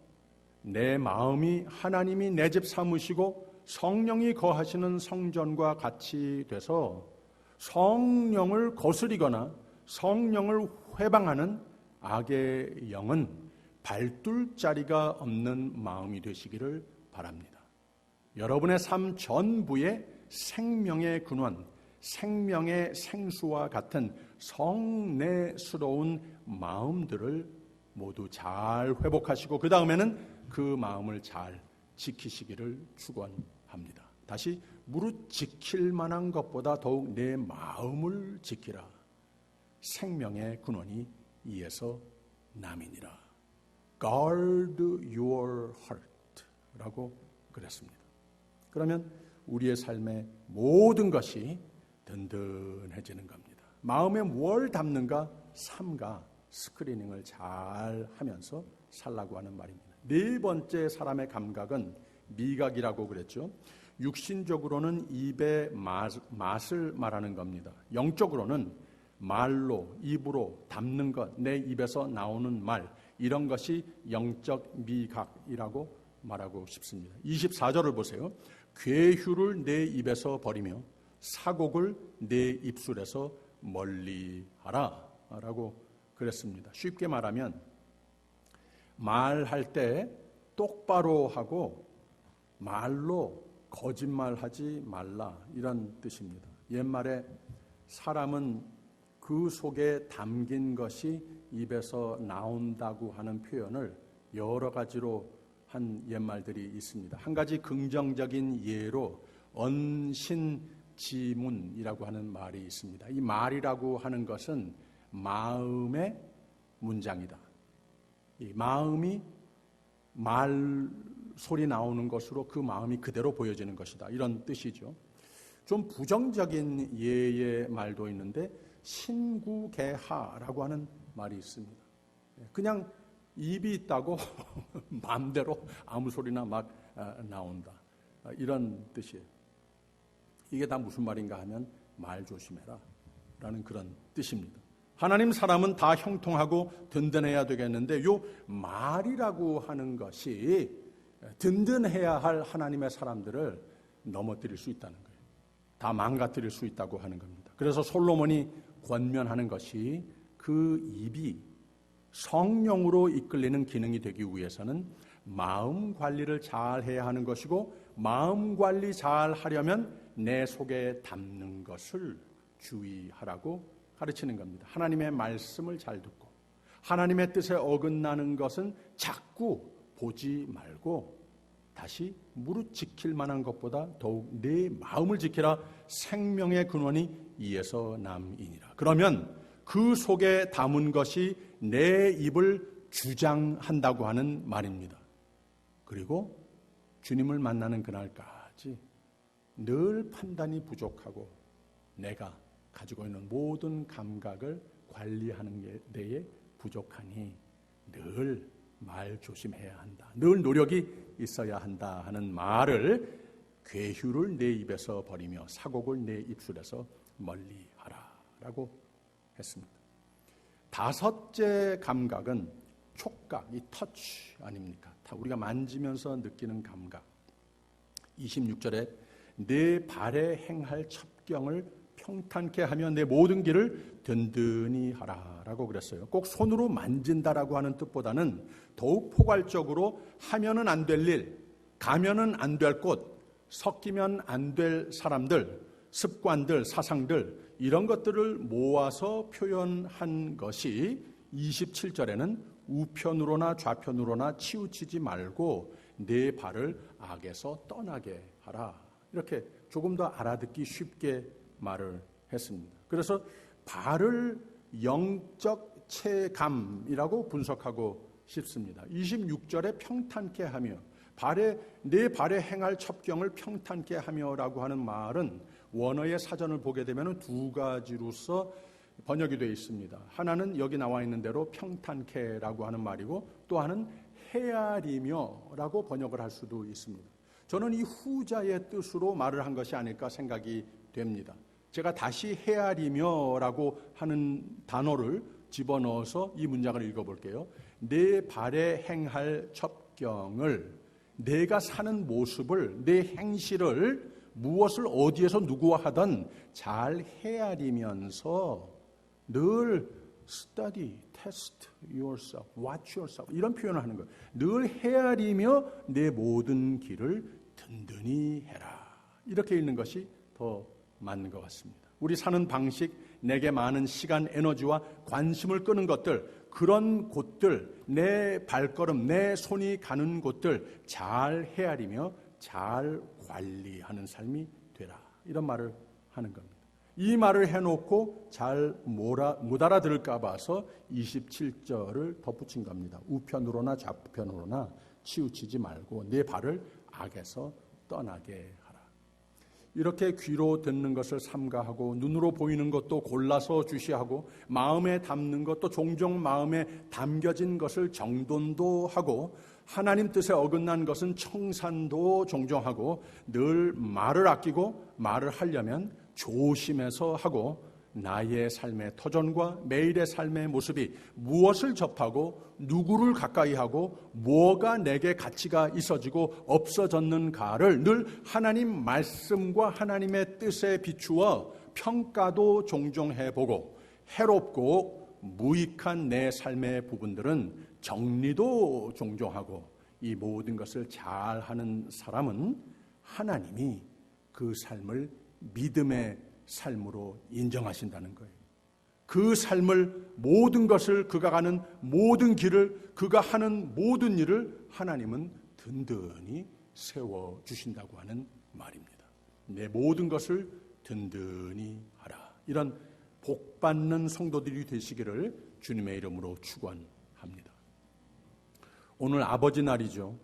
내 마음이 하나님이 내 집 삼으시고 성령이 거하시는 성전과 같이 돼서 성령을 거스리거나 성령을 회방하는 악의 영은 발둘 자리가 없는 마음이 되시기를 바랍니다. 여러분의 삶 전부에 생명의 근원, 생명의 생수와 같은 성내스러운 마음들을 모두 잘 회복하시고 그 다음에는 그 마음을 잘 지키시기를 축원합니다. 다시 무릇 지킬 만한 것보다 더욱 내 마음을 지키라. 생명의 근원이 이에서 남이니라. Guard your heart 라고 그랬습니다. 그러면 우리의 삶의 모든 것이 든든해지는 겁니다. 마음에 뭘 담는가 삼가 스크리닝을 잘 하면서 살라고 하는 말입니다. 네 번째 사람의 감각은 미각이라고 그랬죠. 육신적으로는 입의 맛을 말하는 겁니다. 영적으로는 말로, 입으로 담는 것, 내 입에서 나오는 말, 이런 것이 영적 미각이라고 말하고 싶습니다. 24절을 보세요. 괴휴를 내 입에서 버리며 사곡을 내 입술에서 멀리하라 라고 그랬습니다. 쉽게 말하면 말할 때 똑바로 하고 말로 거짓말하지 말라 이런 뜻입니다. 옛말에 사람은 그 속에 담긴 것이 입에서 나온다고 하는 표현을 여러 가지로 한 옛말들이 있습니다. 한 가지 긍정적인 예로 언신지문이라고 하는 말이 있습니다. 이 말이라고 하는 것은 마음의 문장이다. 이 마음이 말 소리 나오는 것으로 그 마음이 그대로 보여지는 것이다. 이런 뜻이죠. 좀 부정적인 예의 말도 있는데 신구개하라고 하는 말이 있습니다. 그냥 입이 있다고 마음대로 아무 소리나 막 나온다. 이런 뜻이에요. 이게 다 무슨 말인가 하면 말 조심해라 라는 그런 뜻입니다. 하나님 사람은 다 형통하고 든든해야 되겠는데 요 말이라고 하는 것이 든든해야 할 하나님의 사람들을 넘어뜨릴 수 있다는 거예요. 다 망가뜨릴 수 있다고 하는 겁니다. 그래서 솔로몬이 권면하는 것이 그 입이 성령으로 이끌리는 기능이 되기 위해서는 마음 관리를 잘 해야 하는 것이고 마음 관리 잘 하려면 내 속에 담는 것을 주의하라고 가르치는 겁니다. 하나님의 말씀을 잘 듣고 하나님의 뜻에 어긋나는 것은 자꾸 보지 말고 다시 무릇 지킬 만한 것보다 더욱 내 마음을 지키라. 생명의 근원이 이에서 남이니라. 그러면 그 속에 담은 것이 내 입을 주장한다고 하는 말입니다. 그리고 주님을 만나는 그날까지 늘 판단이 부족하고 내가 가지고 있는 모든 감각을 관리하는 데에 부족하니 늘 말 조심해야 한다. 늘 노력이 있어야 한다 하는 말을 괴휴를 내 입에서 버리며 사곡을 내 입술에서 멀리하라 라고 했습니다. 다섯째 감각은 촉각, 이 터치 아닙니까? 다 우리가 만지면서 느끼는 감각. 26절에 내 발에 행할 첩경을 평탄케 하며 내 모든 길을 든든히 하라라고 그랬어요. 꼭 손으로 만진다라고 하는 뜻보다는 더욱 포괄적으로 하면은 안 될 일, 가면은 안 될 곳, 섞이면 안 될 사람들, 습관들, 사상들 이런 것들을 모아서 표현한 것이 27절에는 우편으로나 좌편으로나 치우치지 말고 내 발을 악에서 떠나게 하라. 이렇게 조금 더 알아듣기 쉽게 말을 했습니다. 그래서 발을 영적 체감이라고 분석하고 싶습니다. 26절에 평탄케 하며 내 발에 행할 첩경을 평탄케 하며라고 하는 말은 원어의 사전을 보게 되면 두 가지로서 번역이 되어 있습니다. 하나는 여기 나와 있는 대로 평탄케라고 하는 말이고 또 하나는 헤아리며라고 번역을 할 수도 있습니다. 저는 이 후자의 뜻으로 말을 한 것이 아닐까 생각이 됩니다. 제가 다시 헤아리며라고 하는 단어를 집어넣어서 이 문장을 읽어볼게요. 내 발에 행할 첩경을, 내가 사는 모습을, 내 행실을 무엇을 어디에서 누구와 하든 잘 헤아리면서 늘 study, test yourself, watch yourself 이런 표현을 하는 거예요. 늘 헤아리며 내 모든 길을 든든히 해라. 이렇게 읽는 것이 더 맞는 것 같습니다. 우리 사는 방식, 내게 많은 시간, 에너지와 관심을 끄는 것들, 그런 곳들, 내 발걸음, 내 손이 가는 곳들 잘 헤아리며 잘 관리하는 삶이 되라. 이런 말을 하는 겁니다. 이 말을 해놓고 잘 못 알아들을까 봐서 27절을 덧붙인 겁니다. 우편으로나 좌편으로나 치우치지 말고 내 발을 악에서 떠나게 하라. 이렇게 귀로 듣는 것을 삼가하고 눈으로 보이는 것도 골라서 주시하고 마음에 담는 것도 종종 마음에 담겨진 것을 정돈도 하고 하나님 뜻에 어긋난 것은 청산도 종종 하고 늘 말을 아끼고 말을 하려면 조심해서 하고 나의 삶의 터전과 매일의 삶의 모습이 무엇을 접하고 누구를 가까이 하고 뭐가 내게 가치가 있어지고 없어졌는가를 늘 하나님 말씀과 하나님의 뜻에 비추어 평가도 종종 해보고 해롭고 무익한 내 삶의 부분들은 정리도 종종 하고 이 모든 것을 잘하는 사람은 하나님이 그 삶을 믿음의 삶으로 인정하신다는 거예요. 그 삶을 모든 것을 그가 가는 모든 길을 그가 하는 모든 일을 하나님은 든든히 세워주신다고 하는 말입니다. 내 모든 것을 든든히 하라. 이런 복받는 성도들이 되시기를 주님의 이름으로 축원합니다. 오늘 아버지 날이죠.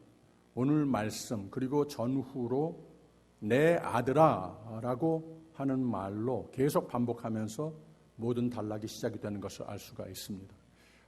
오늘 말씀 그리고 전후로 내 아들아 라고 하는 말로 계속 반복하면서 모든 단락이 시작이 되는 것을 알 수가 있습니다.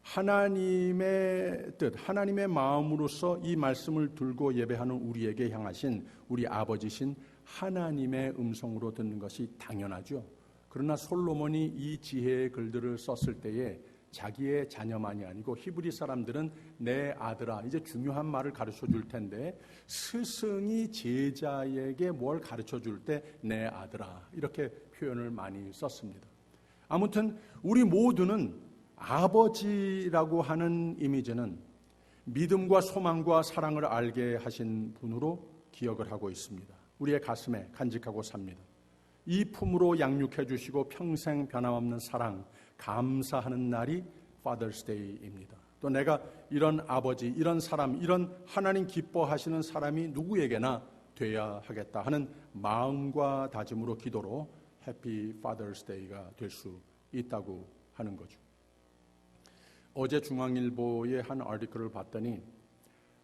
하나님의 뜻, 하나님의 마음으로서 이 말씀을 들고 예배하는 우리에게 향하신 우리 아버지신 하나님의 음성으로 듣는 것이 당연하죠. 그러나 솔로몬이 이 지혜의 글들을 썼을 때에 자기의 자녀만이 아니고 히브리 사람들은 내 아들아, 이제 중요한 말을 가르쳐 줄 텐데 스승이 제자에게 뭘 가르쳐 줄 때 내 아들아 이렇게 표현을 많이 썼습니다. 아무튼 우리 모두는 아버지라고 하는 이미지는 믿음과 소망과 사랑을 알게 하신 분으로 기억을 하고 있습니다. 우리의 가슴에 간직하고 삽니다. 이 품으로 양육해 주시고 평생 변함없는 사랑, 감사하는 날이 Father's Day입니다. 또 내가 이런 아버지, 이런 사람, 이런 하나님 기뻐하시는 사람이 누구에게나 돼야 하겠다 하는 마음과 다짐으로 기도로 해피 Father's Day가 될 수 있다고 하는 거죠. 어제 중앙일보의 한 아티클을 봤더니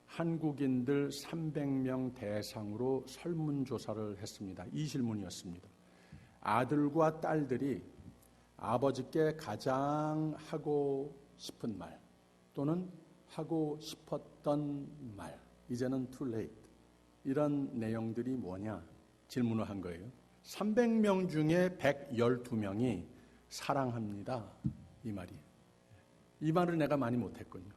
한국인들 300명 대상으로 설문조사를 했습니다. 이 질문이었습니다. 아들과 딸들이 아버지께 가장 하고 싶은 말 또는 하고 싶었던 말, 이제는 too late, 이런 내용들이 뭐냐 질문을 한 거예요. 300명 중에 112명이 사랑합니다, 이 말이에요. 이 말을 내가 많이 못했군요.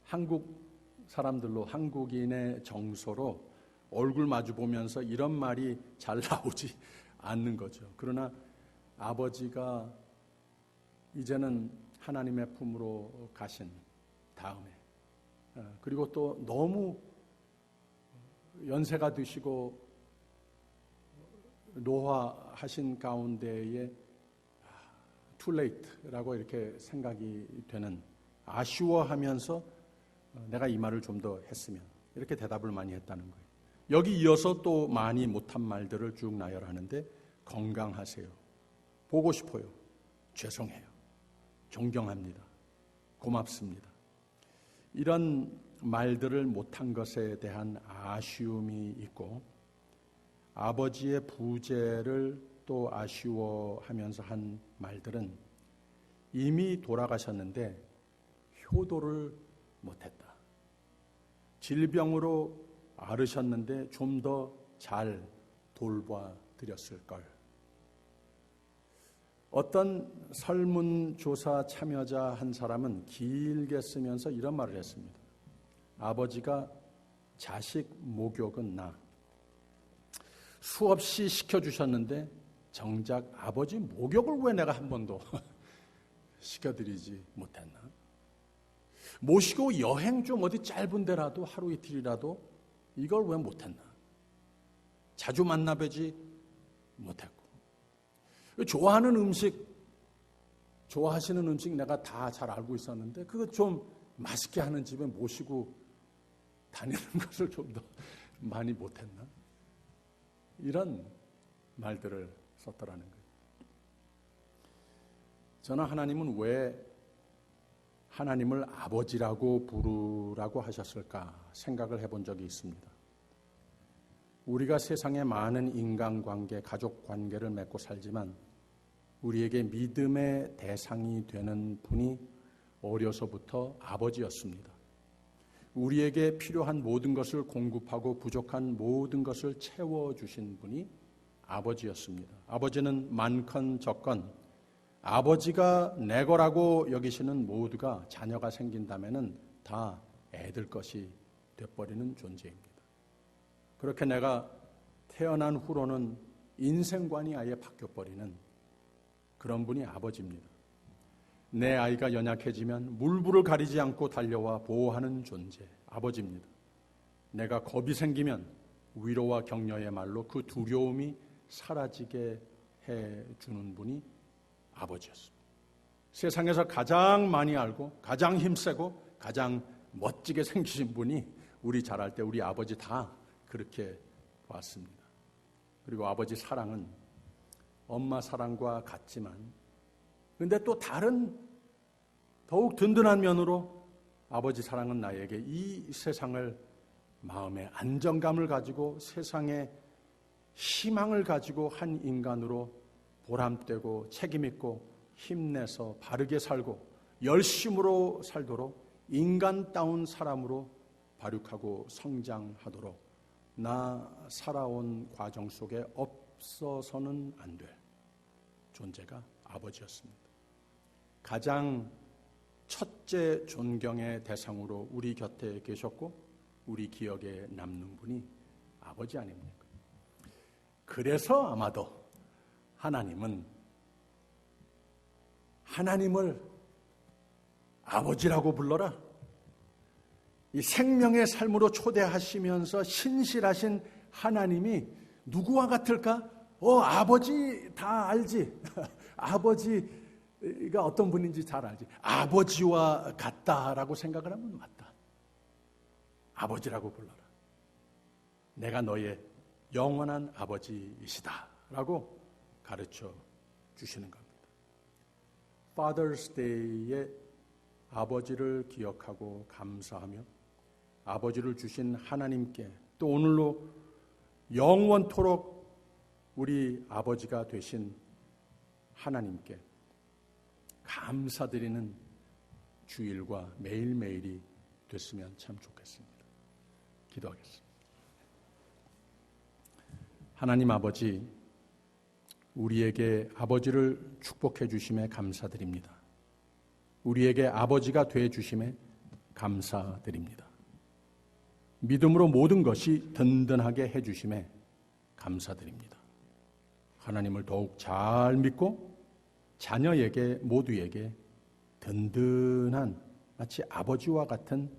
한국 사람들로, 한국인의 정서로 얼굴 마주 보면서 이런 말이 잘 나오지 않는 거죠. 그러나 아버지가 이제는 하나님의 품으로 가신 다음에, 그리고 또 너무 연세가 드시고 노화하신 가운데에 too late라고 이렇게 생각이 되는, 아쉬워하면서 내가 이 말을 좀 더 했으면, 이렇게 대답을 많이 했다는 거예요. 여기 이어서 또 많이 못한 말들을 쭉 나열하는데, 건강하세요, 보고 싶어요, 죄송해요, 존경합니다, 고맙습니다, 이런 말들을 못한 것에 대한 아쉬움이 있고, 아버지의 부재를 또 아쉬워하면서 한 말들은 이미 돌아가셨는데 효도를 못했다, 질병으로 앓으셨는데 좀 더 잘 돌봐 드렸을 걸, 어떤 설문조사 참여자 한 사람은 길게 쓰면서 이런 말을 했습니다. 아버지가 자식 목욕은 나. 수없이 시켜주셨는데 정작 아버지 목욕을 왜 내가 한 번도 시켜드리지 못했나? 모시고 여행 좀 어디 짧은 데라도 하루 이틀이라도 이걸 왜 못했나? 자주 만나뵈지 못했고. 좋아하는 음식, 좋아하시는 음식 내가 다 잘 알고 있었는데 그거 좀 맛있게 하는 집에 모시고 다니는 것을 좀 더 많이 못했나? 이런 말들을 썼더라는 거예요. 저는 하나님은 왜 하나님을 아버지라고 부르라고 하셨을까 생각을 해본 적이 있습니다. 우리가 세상에 많은 인간관계, 가족관계를 맺고 살지만 우리에게 믿음의 대상이 되는 분이 어려서부터 아버지였습니다. 우리에게 필요한 모든 것을 공급하고 부족한 모든 것을 채워주신 분이 아버지였습니다. 아버지는 많건 적건 아버지가 내 거라고 여기시는 모두가 자녀가 생긴다면은 다 애들 것이 돼버리는 존재입니다. 그렇게 내가 태어난 후로는 인생관이 아예 바뀌어버리는 그런 분이 아버지입니다. 내 아이가 연약해지면 물불을 가리지 않고 달려와 보호하는 존재, 아버지입니다. 내가 겁이 생기면 위로와 격려의 말로 그 두려움이 사라지게 해주는 분이 아버지였습니다. 세상에서 가장 많이 알고 가장 힘세고 가장 멋지게 생기신 분이 우리 자랄 때 우리 아버지 다 그렇게 봤습니다. 그리고 아버지 사랑은 엄마 사랑과 같지만 근데 또 다른 더욱 든든한 면으로 아버지 사랑은 나에게 이 세상을 마음의 안정감을 가지고 세상에 희망을 가지고 한 인간으로 보람되고 책임있고 힘내서 바르게 살고 열심으로 살도록 인간다운 사람으로 발육하고 성장하도록 나 살아온 과정 속에 없어서는 안 될 존재가 아버지였습니다. 가장 첫째 존경의 대상으로 우리 곁에 계셨고 우리 기억에 남는 분이 아버지 아닙니까? 그래서 아마도 하나님은 하나님을 아버지라고 불러라. 이 생명의 삶으로 초대하시면서 신실하신 하나님이 누구와 같을까? 아버지 다 알지. 아버지가 어떤 분인지 잘 알지. 아버지와 같다라고 생각을 하면 맞다. 아버지라고 불러라. 내가 너의 영원한 아버지이시다라고 가르쳐 주시는 겁니다. Father's Day에 아버지를 기억하고 감사하며 아버지를 주신 하나님께 또 오늘로 영원토록 우리 아버지가 되신 하나님께 감사드리는 주일과 매일매일이 됐으면 참 좋겠습니다. 기도하겠습니다. 하나님 아버지, 우리에게 아버지를 축복해 주심에 감사드립니다. 우리에게 아버지가 돼 주심에 감사드립니다. 믿음으로 모든 것이 든든하게 해 주심에 감사드립니다. 하나님을 더욱 잘 믿고 자녀에게 모두에게 든든한 마치 아버지와 같은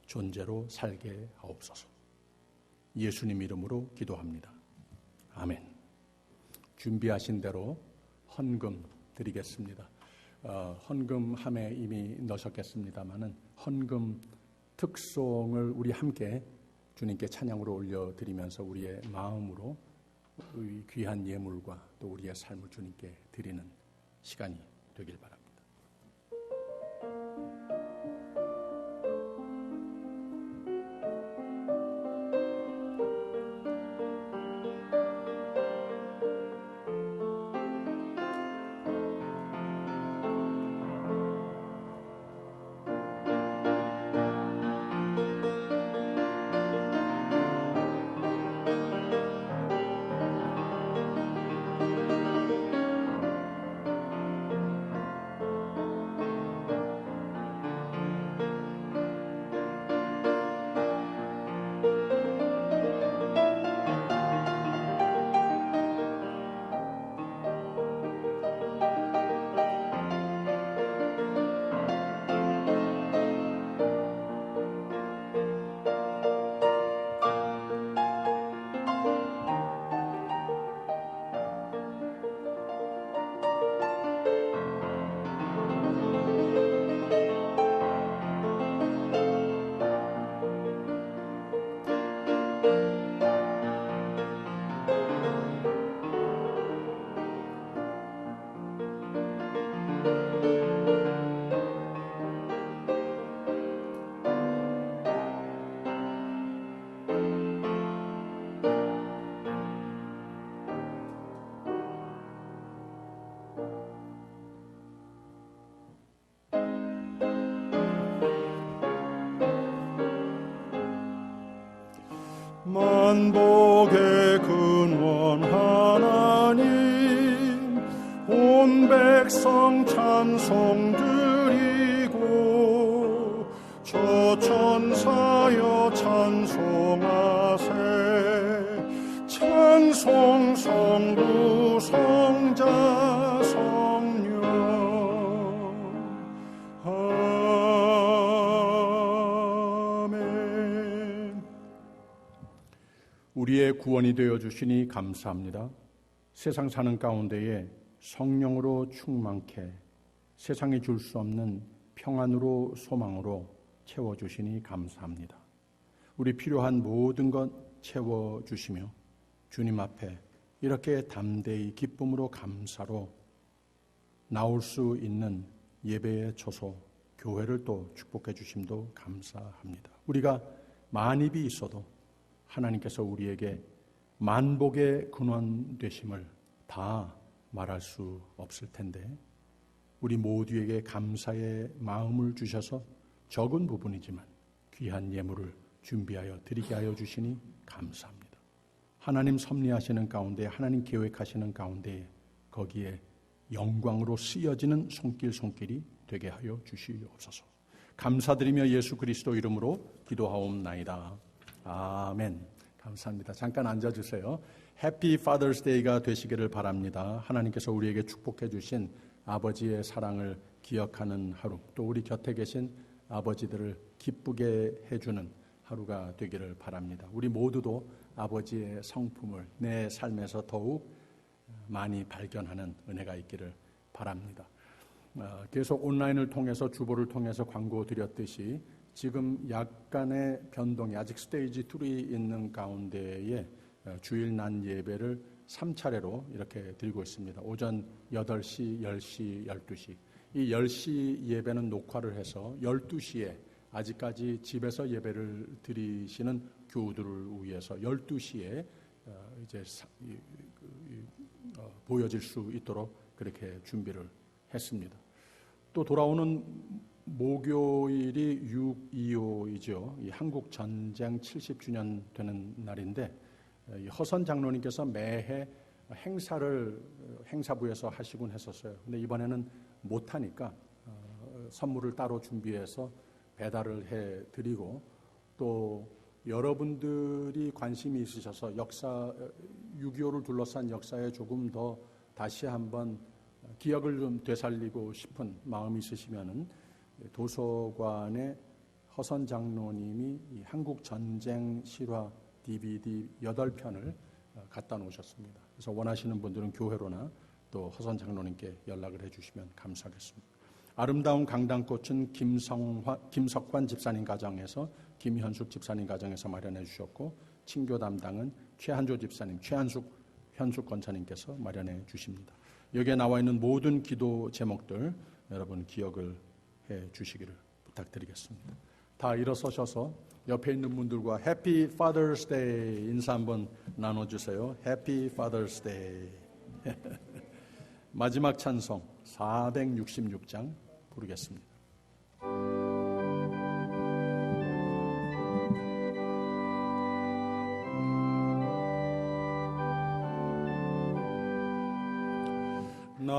존재로 살게 하옵소서. 예수님 이름으로 기도합니다. 아멘. 준비하신 대로 헌금 드리겠습니다. 헌금함에 이미 넣으셨겠습니다마는 헌금 특송을 우리 함께 주님께 찬양으로 올려드리면서 우리의 마음으로 귀한 예물과 또 우리의 삶을 주님께 드리는 시간이 되길 바랍니다. 만복의 근원 하나님, 온 백성 찬송 드리고 저 천사여 찬송하세. 찬송 성부 성자 성령 아멘. 우리의 구원이 되어 주시니 감사합니다. 세상 사는 가운데에 성령으로 충만케 세상이 줄 수 없는 평안으로 소망으로 채워주시니 감사합니다. 우리 필요한 모든 것 채워주시며 주님 앞에 이렇게 담대히 기쁨으로 감사로 나올 수 있는 예배의 처소 교회를 또 축복해 주심도 감사합니다. 우리가 만입이 있어도 하나님께서 우리에게 만복의 근원 되심을 다 말할 수 없을 텐데 우리 모두에게 감사의 마음을 주셔서 적은 부분이지만 귀한 예물을 준비하여 드리게 하여 주시니 감사합니다. 하나님 섭리하시는 가운데, 하나님 계획하시는 가운데 거기에 영광으로 쓰여지는 손길이 되게 하여 주시옵소서. 감사드리며 예수 그리스도 이름으로 기도하옵나이다. 아멘. 감사합니다. 잠깐 앉아주세요. 해피 파더스 데이가 되시기를 바랍니다. 하나님께서 우리에게 축복해 주신 아버지의 사랑을 기억하는 하루, 또 우리 곁에 계신 아버지들을 기쁘게 해주는 하루가 되기를 바랍니다. 우리 모두도 아버지의 성품을 내 삶에서 더욱 많이 발견하는 은혜가 있기를 바랍니다. 계속 온라인을 통해서 주보를 통해서 광고 드렸듯이 지금 약간의 변동이 아직 스테이지 3 있는 가운데에 주일 난 예배를 3차례로 이렇게 드리고 있습니다. 오전 8시, 10시, 12시. 이 10시 예배는 녹화를 해서 12시에 아직까지 집에서 예배를 드리시는 교우들을 위해서 12시에 이제 보여질 수 있도록 그렇게 준비를 했습니다. 또 돌아오는 목요일이 6.25이죠. 이 한국 전쟁 70주년 되는 날인데 허선 장로님께서 매해 행사부에서 하시곤 했었어요. 근데 이번에는 못하니까 선물을 따로 준비해서 배달을 해드리고 또 여러분들이 관심이 있으셔서 6.25를 둘러싼 역사에 조금 더 다시 한번 기억을 좀 되살리고 싶은 마음이 있으시면은 도서관에 허선 장로님이 이 한국 전쟁 실화 DVD 8편을 갖다 놓으셨습니다. 그래서 원하시는 분들은 교회로나 또 허선 장로님께 연락을 해주시면 감사하겠습니다. 아름다운 강단꽃은 김석환 집사님 가정에서 김현숙 집사님 가정에서 마련해 주셨고 친교 담당은 최한조 집사님, 현숙 권사님께서 마련해 주십니다. 여기에 나와 있는 모든 기도 제목들 여러분 기억을 해 주시기를 부탁드리겠습니다. 다 일어서셔서 옆에 있는 분들과 해피 파더스 데이 인사 한번 나눠주세요. 해피 파더스 데이. 마지막 찬송 466장 부르겠습니다. 나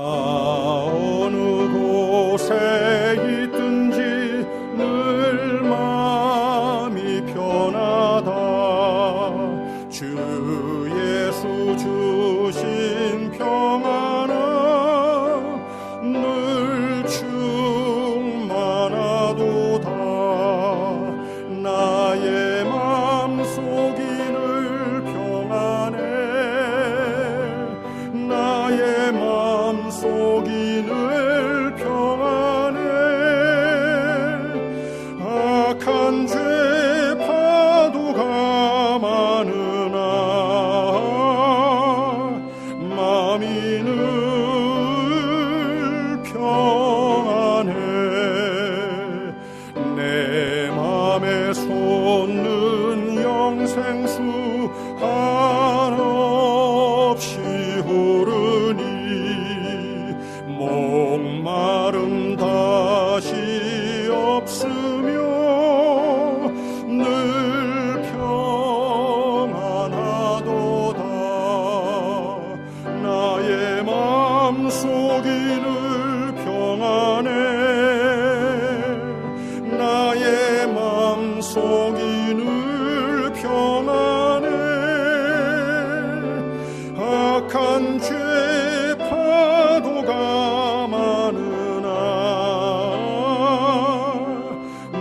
어느 곳에 있든지 늘 마음이 편하다. 주 예수 주신 평안아 늘 충만하도다. 나의 마음속이 늘 평안해. 나의 마음속 속이 늘 평안해 악한 죄 파도가 많으나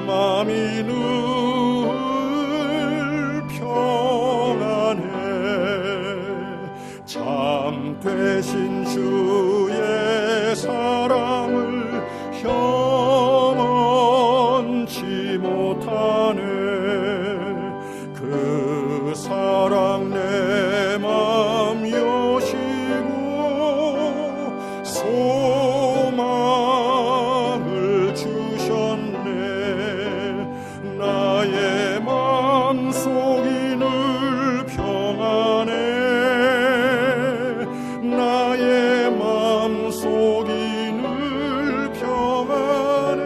마음이 늘 평안해 참 되신 주의 사랑을 혐언치 못하네 그 사랑 내 맘 여시고 소망을 주셨네 나의 맘속이 늘 평안해 나의 맘속이 늘 평안해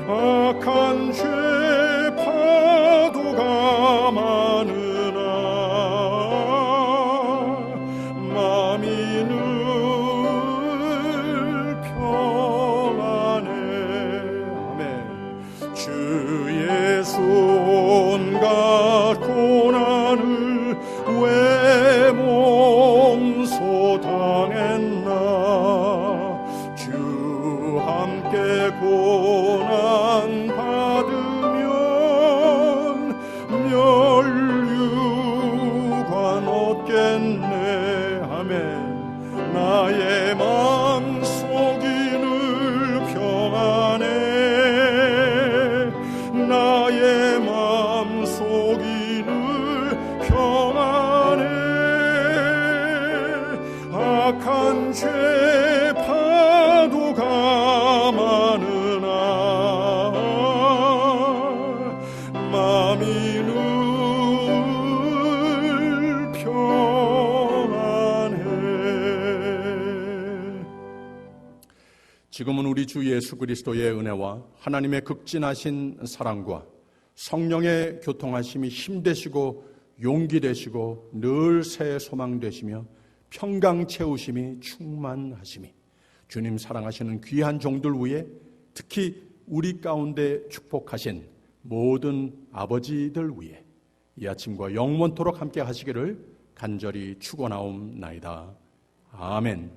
악한 죄 파도가 많으나 마음이 늘 평안해 아멘 주 예수 온갖 고난을 왜 몸소 당했나 주 함께 고난 받으면 멸류관 얻겠네 아멘 나의 마음속이 늘 평안해 나의 마음속이 늘 평안해 악한 죄 파도가 많으나 마음이 늘 평안해 지금은 우리 주 예수 그리스도의 은혜와 하나님의 극진하신 사랑과 성령의 교통하심이 힘되시고 용기 되시고 늘 새 소망 되시며 평강 채우심이 충만하심이 주님 사랑하시는 귀한 종들 위에 특히 우리 가운데 축복하신 모든 아버지들 위에 이 아침과 영원토록 함께 하시기를 간절히 축원하옵나이다. 아멘.